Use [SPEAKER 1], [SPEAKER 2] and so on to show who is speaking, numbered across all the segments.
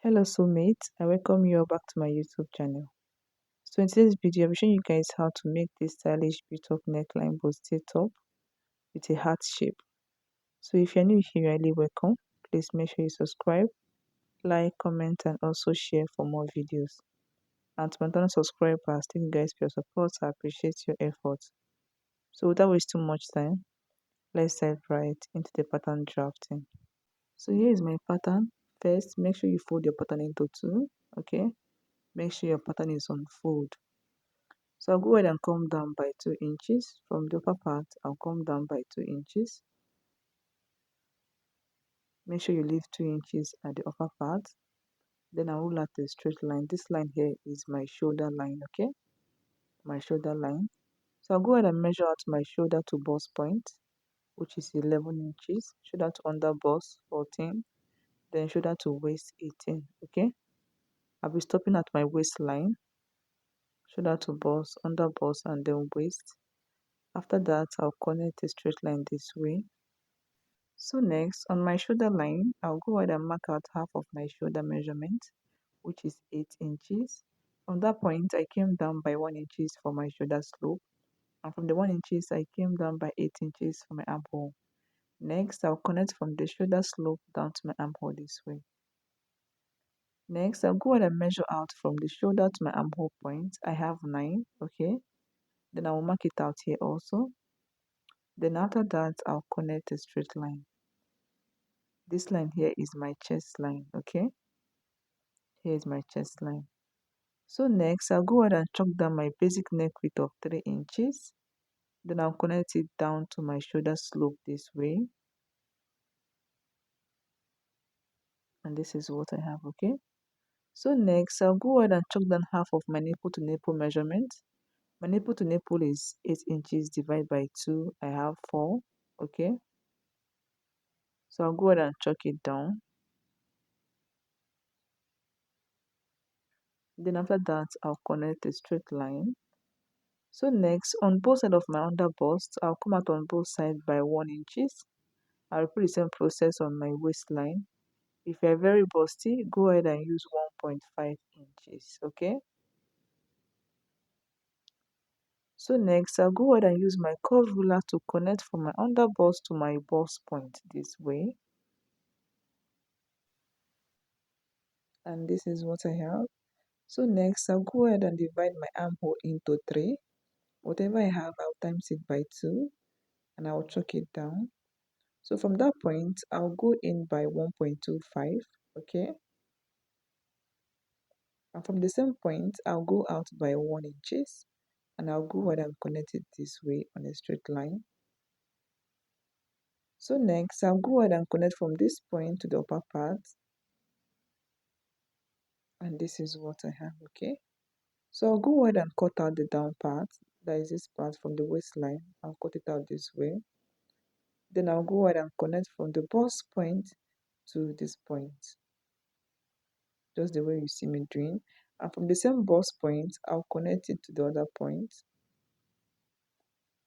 [SPEAKER 1] Hello soulmates, I welcome you all back to my YouTube channel. So in today's video, I'll be showing you guys how to make this stylish built-up neckline bustier top with a heart shape. So if you're new here, you're highly welcome. Please make sure you subscribe, like, comment, and also share for more videos. And to my channel subscribers, thank you guys for your support. I appreciate your efforts. So without wasting much time, let's dive right into the pattern drafting. So here is my pattern. First, make sure you fold your pattern into two, okay? Make sure your pattern is on fold. So I'll go ahead and come down by 2 inches. From the upper part, I'll come down by 2 inches. Make sure you leave 2 inches at the upper part. Then I'll roll out a straight line. This line here is my shoulder line, okay? My shoulder line. So I'll go ahead and measure out my shoulder to bust point, which is 11 inches. Shoulder to under bust, 14. Then shoulder to waist, 18, okay? I'll be stopping at my waistline. Shoulder to bust, under bust, and then waist. After that, I'll connect a straight line this way. So next, on my shoulder line, I'll go ahead and mark out half of my shoulder measurement, which is 8 inches. From that point, I came down by 1 inches for my shoulder slope. And from the 1 inches, I came down by 8 inches for my armhole. Next, I'll connect from the shoulder slope down to my armhole this way. Next, I'll go ahead and measure out from the shoulder to my armhole point. I have 9, okay? Then I will mark it out here also. Then after that, I'll connect a straight line. This line here is my chest line, okay? Here is my chest line. So next, I'll go ahead and chalk down my basic neck width of 3 inches. Then I'll connect it down to my shoulder slope this way. And this is what I have, okay? So next, I'll go ahead and chalk down half of my nipple to nipple measurement. My nipple to nipple is 8 inches divided by 2. I have 4, okay? So I'll go ahead and chalk it down. Then after that, I'll connect a straight line. So next, on both sides of my under bust, I'll come out on both sides by 1 inches. I'll repeat the same process on my waistline. If you're very busty, go ahead and use 1.5 inches, okay? So next, I'll go ahead and use my curve ruler to connect from my under bust to my bust point this way. And this is what I have. So next, I'll go ahead and divide my armhole into 3. Whatever I have, I'll times it by 2 and I'll chalk it down. So from that point, I'll go in by 1.25, okay? And from the same point, I'll go out by 1 inches and I'll go ahead and connect it this way on a straight line. So next, I'll go ahead and connect from this point to the upper part. And this is what I have, okay? So I'll go ahead and cut out the down part. That is this part from the waistline. I'll cut it out this way. Then I'll go ahead and connect from the bust point to this point. Just the way you see me doing. And from the same bust point, I'll connect it to the other point,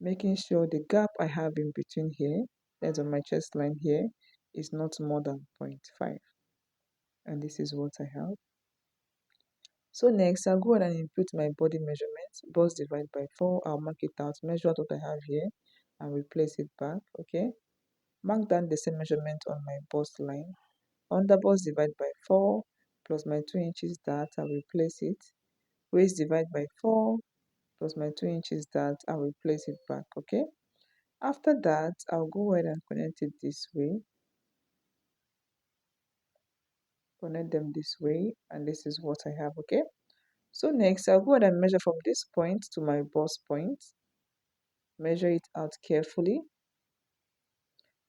[SPEAKER 1] making sure the gap I have in between here, that's on my chest line here, is not more than 0.5. And this is what I have. So next, I'll go ahead and input my body measurements. Bust divided by 4. I'll mark it out, measure out what I have here, and replace it back, okay? Mark down the same measurement on my bust line. Under bust divided by 4, plus my 2 inches that, I'll replace it. Waist divided by 4, plus my 2 inches that, I'll replace it back, okay? After that, I'll go ahead and connect it this way. Connect them this way, and this is what I have, okay? So next, I'll go ahead and measure from this point to my bust point. Measure it out carefully.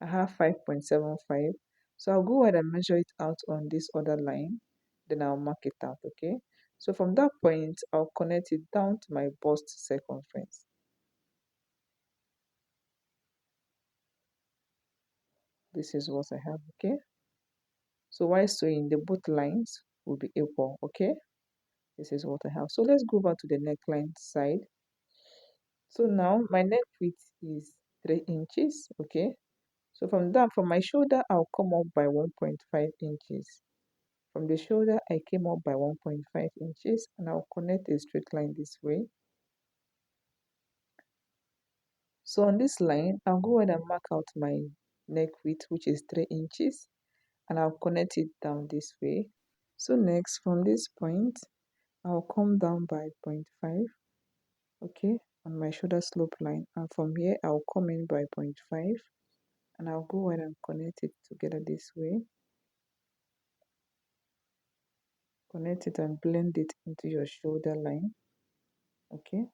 [SPEAKER 1] I have 5.75. So I'll go ahead and measure it out on this other line. Then I'll mark it out, okay? So from that point, I'll connect it down to my bust circumference. This is what I have, okay? So while sewing, the both lines will be equal, okay? This is what I have. So let's go back to the neckline side. So now my neck width is 3 inches, okay? So from that, from my shoulder, I'll come up by 1.5 inches. From the shoulder, I came up by 1.5 inches and I'll connect a straight line this way. So on this line, I'll go ahead and mark out my neck width, which is 3 inches, and I'll connect it down this way. So next, from this point, I'll come down by 0.5, okay, on my shoulder slope line, and from here, I'll come in by 0.5, and I'll go ahead and connect it together this way. Connect it and blend it into your shoulder line, okay,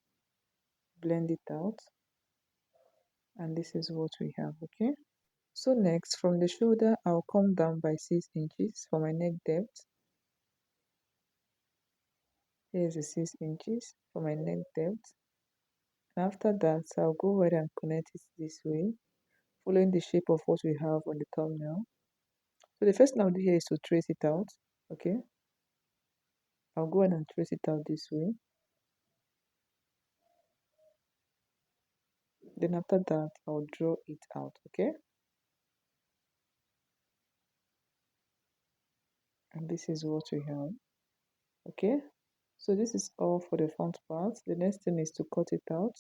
[SPEAKER 1] blend it out, and this is what we have, okay. So next, from the shoulder, I'll come down by 6 inches for my neck depth. Here's the 6 inches for my neck depth. And after that, I'll go ahead and connect it this way, following the shape of what we have on the thumbnail. So the first thing I'll do here is to trace it out, okay. I'll go ahead and trace it out this way. Then after that, I'll draw it out, okay. And this is what we have, okay. So this is all for the front part. The next thing is to cut it out.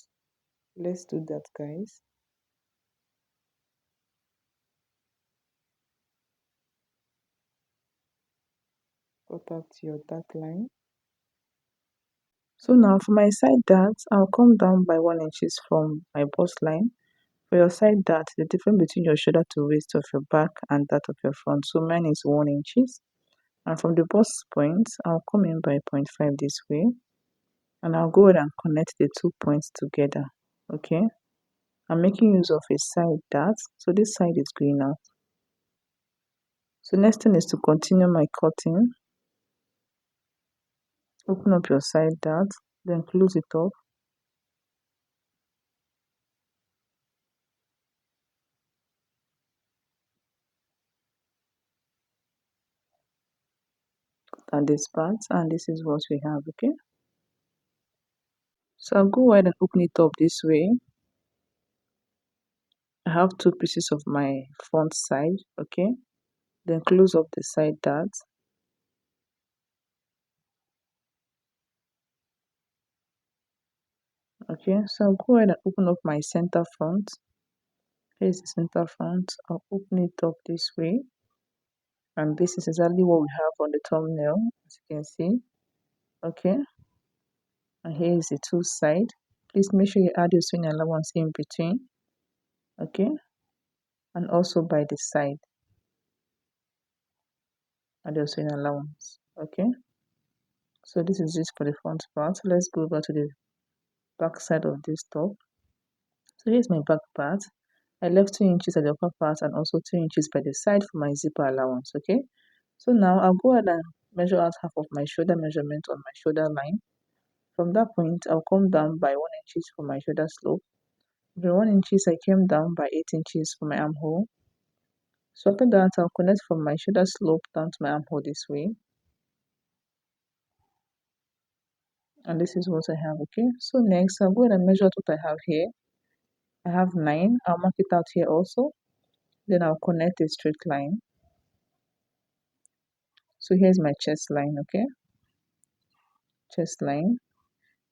[SPEAKER 1] Let's do that, guys. Cut out your dark line. So now for my side darts, I'll come down by 1 inches from my bust line. For your side dart, the difference between your shoulder to waist of your back and that of your front. So mine is 1 inches. And from the bust point, I'll come in by 0.5 this way. And I'll go ahead and connect the 2 points together. Okay. I'm making use of a side dart. So this side is going out. So next thing is to continue my cutting. Open up your side dart, then close it up. At this part, and this is what we have, okay. So I'll go ahead and open it up this way. I have 2 pieces of my front side, okay. Then close up the side dart. Okay, so I'll go ahead and open up my center front. Here's the center front. I'll open it up this way. And this is exactly what we have on the thumbnail, as you can see. Okay. And here is the 2 side. Please make sure you add your sewing allowance in between. Okay. And also by the side. Add your sewing allowance. Okay. So this is it for the front part. So let's go over to the back side of this top. So here's my back part. I left 2 inches at the upper part and also 2 inches by the side for my zipper allowance, okay. So now I'll go ahead and measure out half of my shoulder measurement on my shoulder line. From that point, I'll come down by 1 inches for my shoulder slope. From 1 inches, I came down by 8 inches for my armhole. So after that, I'll connect from my shoulder slope down to my armhole this way. And this is what I have, okay. So next, I'll go ahead and measure out what I have here. I have 9. I'll mark it out here also. Then I'll connect a straight line. So here's my chest line, okay. Chest line.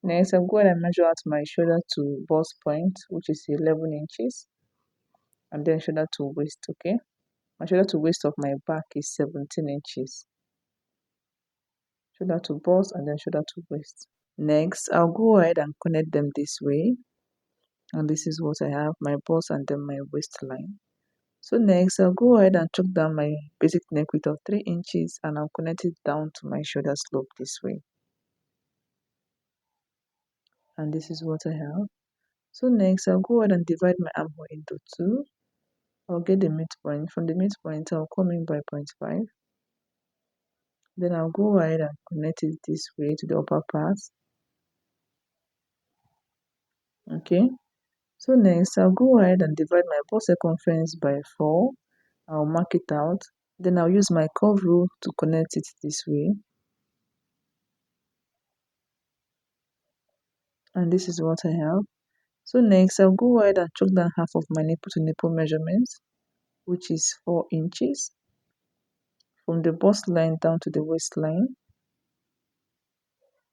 [SPEAKER 1] Next, I'll go ahead and measure out my shoulder to bust point, which is 11 inches. And then shoulder to waist, okay. My shoulder to waist of my back is 17 inches. Shoulder to bust and then shoulder to waist. Next, I'll go ahead and connect them this way. And this is what I have, my bust and then my waistline. So next, I'll go ahead and chuck down my basic neck width of 3 inches and I'll connect it down to my shoulder slope this way. And this is what I have. So next, I'll go ahead and divide my armhole into 2. I'll get the midpoint. From the midpoint, I'll come in by 0.5. Then I'll go ahead and connect it this way to the upper part. Okay. So next, I'll go ahead and divide my bust circumference by 4. I'll mark it out. Then I'll use my curve rule to connect it this way. And this is what I have. So next, I'll go ahead and chuck down half of my nipple to nipple measurements, which is 4 inches. from the bust line down to the waistline.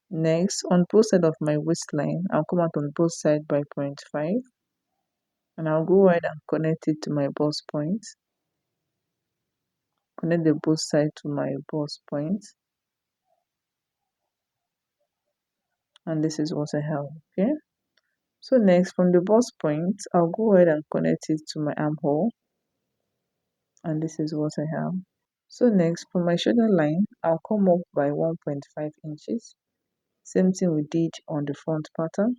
[SPEAKER 1] Next, on both sides of my waistline, I'll come out on both sides by 0.5, and I'll go ahead and connect it to my bust point. Connect the both sides to my bust point, and this is what I have. Okay, so next from the bust point, I'll go ahead and connect it to my armhole, and this is what I have. So next, from my shoulder line, I'll come up by 1.5 inches. Same thing we did on the front pattern.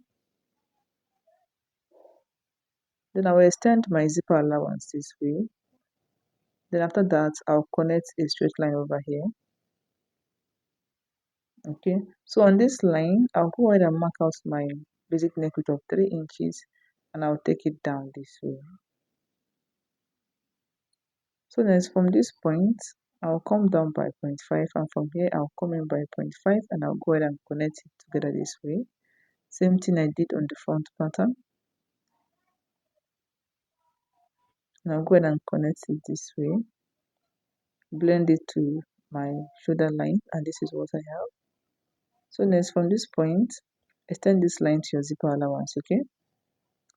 [SPEAKER 1] Then I will extend my zipper allowance this way. Then after that, I'll connect a straight line over here. Okay, so on this line, I'll go ahead and mark out my basic neck width of 3 inches, and I'll take it down this way. So next, from this point, I'll come down by 0.5, and from here I'll come in by 0.5, and I'll go ahead and connect it together this way. Same thing I did on the front pattern. And I'll go ahead and connect it this way. Blend it to my shoulder line, and this is what I have. So next, from this point, extend this line to your zipper allowance. Okay,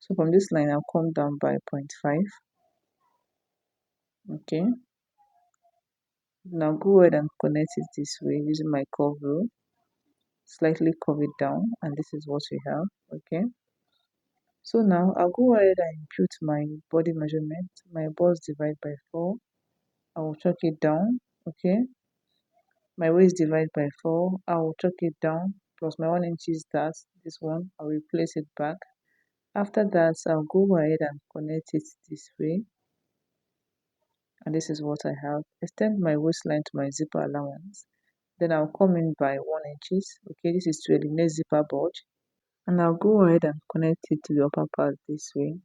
[SPEAKER 1] so from this line I'll come down by 0.5. Okay, now go ahead and connect it this way using my curve rule. Slightly curve it down, and this is what we have. Okay, so now I'll go ahead and impute my body measurement. My bust divide by 4. I will chalk it down. Okay, my waist divide by 4. I will chalk it down, plus my 1 inch is that this one. I will place it back. After that, I'll go ahead and connect it this way, and this is what I have. Extend my waistline to my zipper allowance. Then I'll come in by 1 inches. Okay, this is to eliminate zipper bulge, and I'll go ahead and connect it to the upper part this way.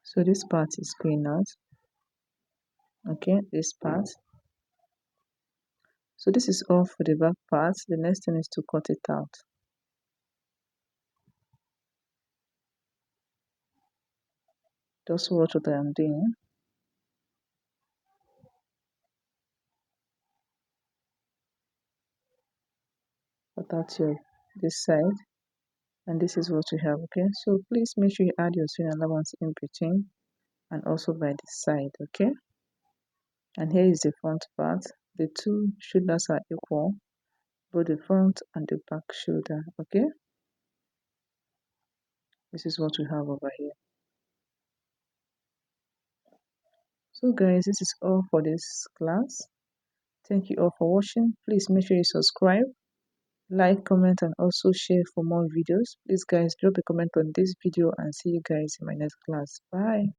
[SPEAKER 1] So this part is going out. Okay, this part. So this is all for the back part. The next thing is to cut it out. Just watch what I am doing. Cut out your this side, and this is what we have. Okay, so please make sure you add your sewing allowance in between and also by the side. Okay, and here is the front part. The two shoulders are equal, both the front and the back shoulder. Okay, this is what we have over here. So guys, this is all for this class. Thank you all for watching. Please make sure you subscribe, like, comment, and also share for more videos. Please guys, drop a comment on this video, and see you guys in my next class. Bye.